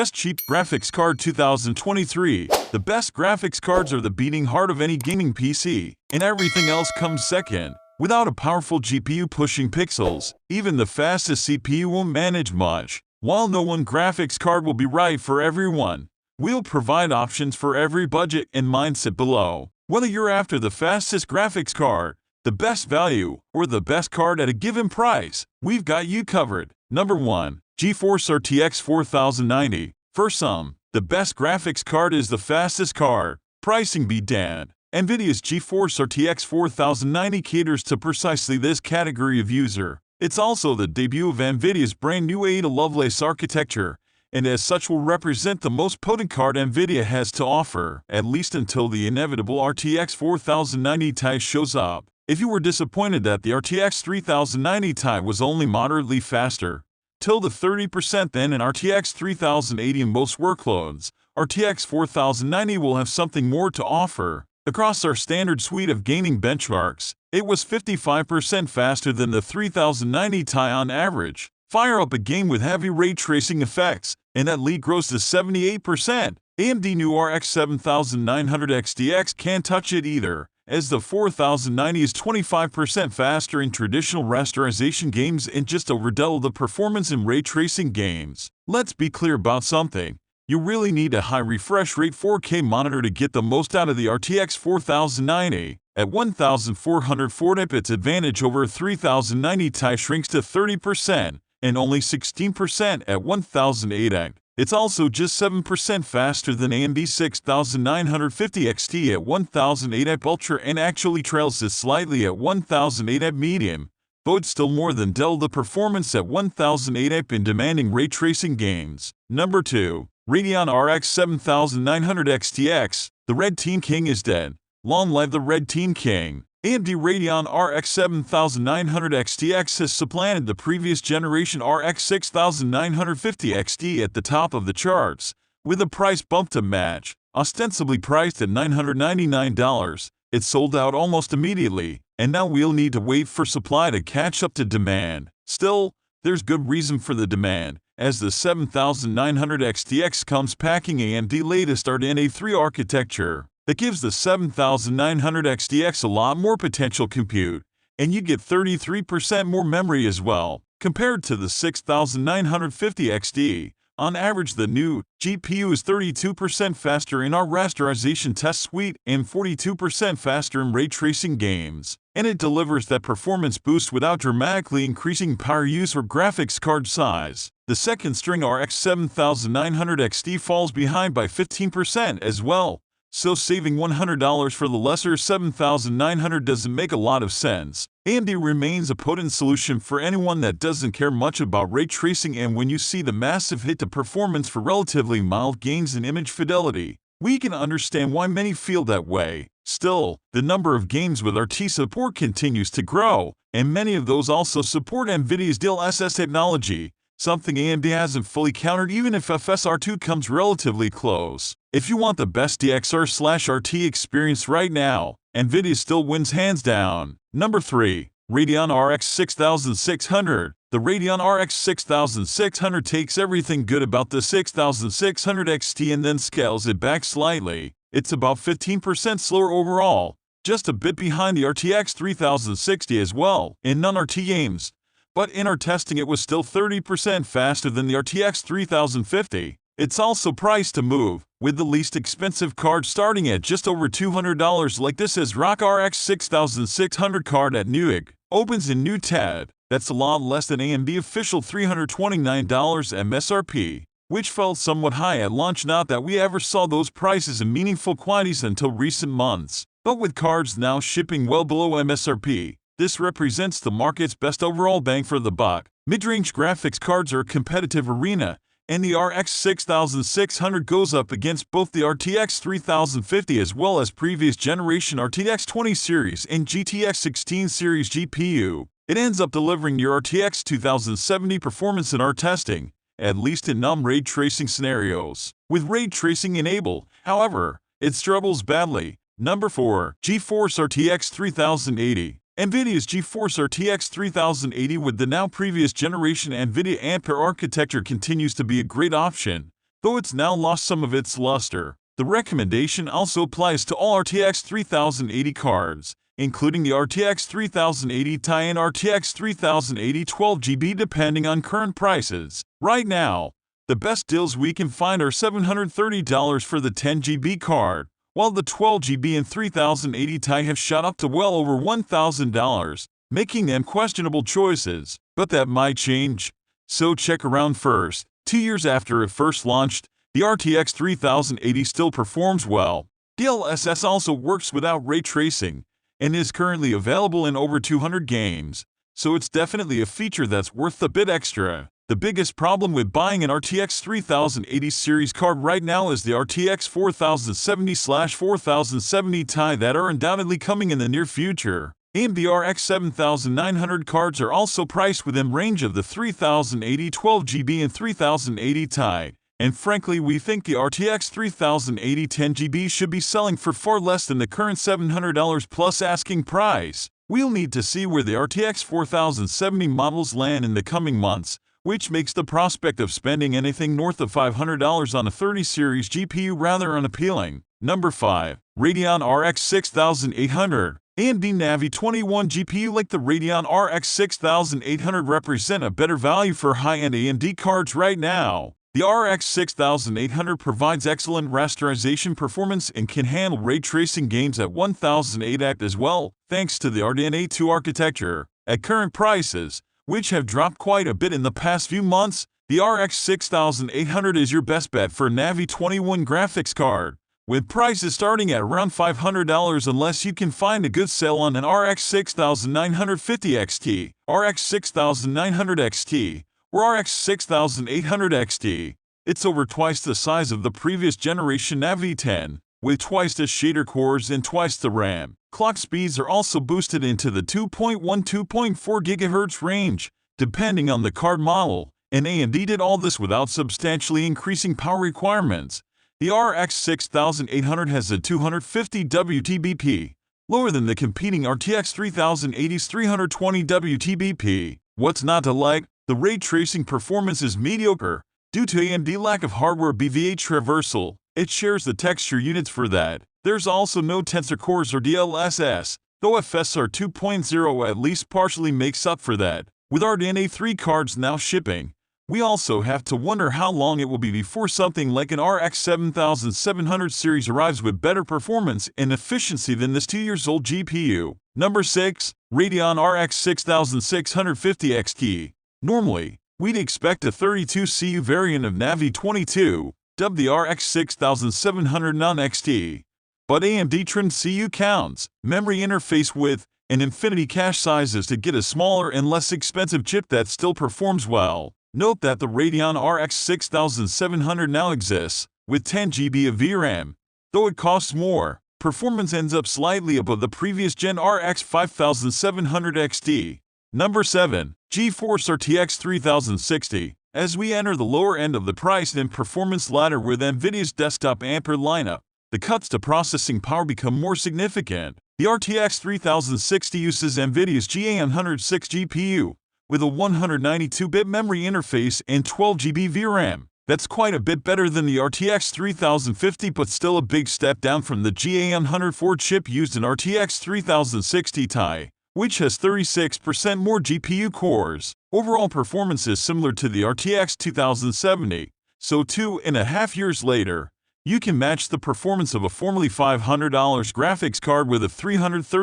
Best Cheap Graphics Card 2023. The best graphics cards are the beating heart of any gaming PC, and everything else comes second. Without a powerful GPU pushing pixels, even the fastest CPU won't manage much. While no one graphics card will be right for everyone, we'll provide options for every budget and mindset below. Whether you're after the fastest graphics card, the best value, or the best card at a given price, we've got you covered. Number 1. GeForce RTX 4090. For some, the best graphics card is the fastest card. Pricing be damned. NVIDIA's GeForce RTX 4090 caters to precisely this category of user. It's also the debut of NVIDIA's brand new Ada Lovelace architecture, and as such will represent the most potent card NVIDIA has to offer, at least until the inevitable RTX 4090 Ti shows up. If you were disappointed that the RTX 3090 Ti was only moderately faster, till the 30% then in RTX 3080 in most workloads, RTX 4090 will have something more to offer. Across our standard suite of gaming benchmarks, it was 55% faster than the 3090 Ti on average. Fire up a game with heavy ray tracing effects, and that lead grows to 78%. AMD new RX 7900 XTX can't touch it either, as the 4090 is 25% faster in traditional rasterization games and just over double the performance in ray tracing games. Let's be clear about something. You really need a high refresh rate 4K monitor to get the most out of the RTX 4090. At 1440p, its advantage over a 3090 Ti shrinks to 30%, and only 16% at 1080. It's also just 7% faster than AMD 6950 XT at 1080 Ultra and actually trails it slightly at 1080 Medium, though it's still more than double the performance at 1080 in demanding ray tracing games. Number 2. Radeon RX 7900 XTX. The Red Team King is dead. Long live the Red Team King. AMD Radeon RX 7900 XTX has supplanted the previous generation RX 6950 XT at the top of the charts, with a price bump to match. Ostensibly priced at $999, it sold out almost immediately, and now we'll need to wait for supply to catch up to demand. Still, there's good reason for the demand, as the 7900 XTX comes packing AMD's latest RDNA 3 architecture. That gives the 7900 XTX a lot more potential compute, and you get 33% more memory as well, compared to the 6950 XT. On average, the new GPU is 32% faster in our rasterization test suite and 42% faster in ray tracing games, and it delivers that performance boost without dramatically increasing power use or graphics card size. The second string RX 7900 XT falls behind by 15% as well. So saving $100 for the lesser 7900 doesn't make a lot of sense. AMD remains a potent solution for anyone that doesn't care much about ray tracing, and when you see the massive hit to performance for relatively mild gains in image fidelity, we can understand why many feel that way. Still, the number of games with RT support continues to grow, and many of those also support NVIDIA's DLSS technology, something AMD hasn't fully countered even if FSR2 comes relatively close. If you want the best DXR/RT experience right now, NVIDIA still wins hands down. Number 3. Radeon RX 6600. The Radeon RX 6600 takes everything good about the 6600 XT and then scales it back slightly. It's about 15% slower overall, just a bit behind the RTX 3060 as well, in non-RT games. But in our testing it was still 30% faster than the RTX 3050. It's also priced to move, with the least expensive card starting at just over $200 like this ASRock RX 6600 card at Newegg. Opens in new TAD. That's a lot less than AMD official $329 MSRP, which felt somewhat high at launch. Not that we ever saw those prices in meaningful quantities until recent months, but with cards now shipping well below MSRP, this represents the market's best overall bang for the buck. Mid-range graphics cards are a competitive arena, and the RX 6600 goes up against both the RTX 3050 as well as previous generation RTX 20 series and GTX 16 series GPU. It ends up delivering your RTX 2070 performance in our testing, at least in non-ray tracing scenarios. With ray tracing enabled, however, it struggles badly. Number 4. GeForce RTX 3080. NVIDIA's GeForce RTX 3080 with the now previous generation NVIDIA Ampere architecture continues to be a great option, though it's now lost some of its luster. The recommendation also applies to all RTX 3080 cards, including the RTX 3080 Ti and RTX 3080 12GB depending on current prices. Right now, the best deals we can find are $730 for the 10GB card, while the 12GB and 3080 Ti have shot up to well over $1,000, making them questionable choices. But that might change, so check around first. 2 years after it first launched, the RTX 3080 still performs well. DLSS also works without ray tracing and is currently available in over 200 games, so it's definitely a feature that's worth a bit extra. The biggest problem with buying an RTX 3080 series card right now is the RTX 4070/4070 Ti that are undoubtedly coming in the near future. AMD RX 7900 cards are also priced within range of the 3080 12GB and 3080 Ti, and frankly we think the RTX 3080 10GB should be selling for far less than the current $700 plus asking price. We'll need to see where the RTX 4070 models land in the coming months, which makes the prospect of spending anything north of $500 on a 30 series GPU rather unappealing. Number 5. Radeon RX 6800. AMD Navi 21 GPU like the Radeon RX 6800 represent a better value for high-end AMD cards right now. The RX 6800 provides excellent rasterization performance and can handle ray tracing games at 1080p as well, thanks to the RDNA 2 architecture. At current prices, which have dropped quite a bit in the past few months, the RX 6800 is your best bet for a Navi 21 graphics card, with prices starting at around $500 unless you can find a good sale on an RX 6950 XT, RX 6900 XT, or RX 6800 XT. It's over twice the size of the previous generation Navi 10, with twice the shader cores and twice the RAM. Clock speeds are also boosted into the 2.1–2.4 GHz range, depending on the card model, and AMD did all this without substantially increasing power requirements. The RX 6800 has a 250 WTBP, lower than the competing RTX 3080's 320 WTBP. What's not to like? The ray tracing performance is mediocre. Due to AMD lack of hardware BVH traversal, it shares the texture units for that. There's also no tensor cores or DLSS, though FSR 2.0 at least partially makes up for that. With RDNA 3 cards now shipping, we also have to wonder how long it will be before something like an RX 7700 series arrives with better performance and efficiency than this 2 years old GPU. Number 6. Radeon RX 6650 XT. Normally, we'd expect a 32CU variant of Navi 22, dubbed the RX 6700 non-XT. But AMD trimmed CU counts, memory interface width, and infinity cache sizes to get a smaller and less expensive chip that still performs well. Note that the Radeon RX 6700 now exists, with 10GB of VRAM. Though it costs more, performance ends up slightly above the previous gen RX 5700 XT. Number 7. GeForce RTX 3060. As we enter the lower end of the price and performance ladder with NVIDIA's desktop Ampere lineup, the cuts to processing power become more significant. The RTX 3060 uses NVIDIA's GA106 GPU, with a 192-bit memory interface and 12GB VRAM. That's quite a bit better than the RTX 3050 but still a big step down from the GA104 chip used in RTX 3060 Ti, which has 36% more GPU cores. Overall performance is similar to the RTX 2070, so 2.5 years later, you can match the performance of a formerly $500 graphics card with a $330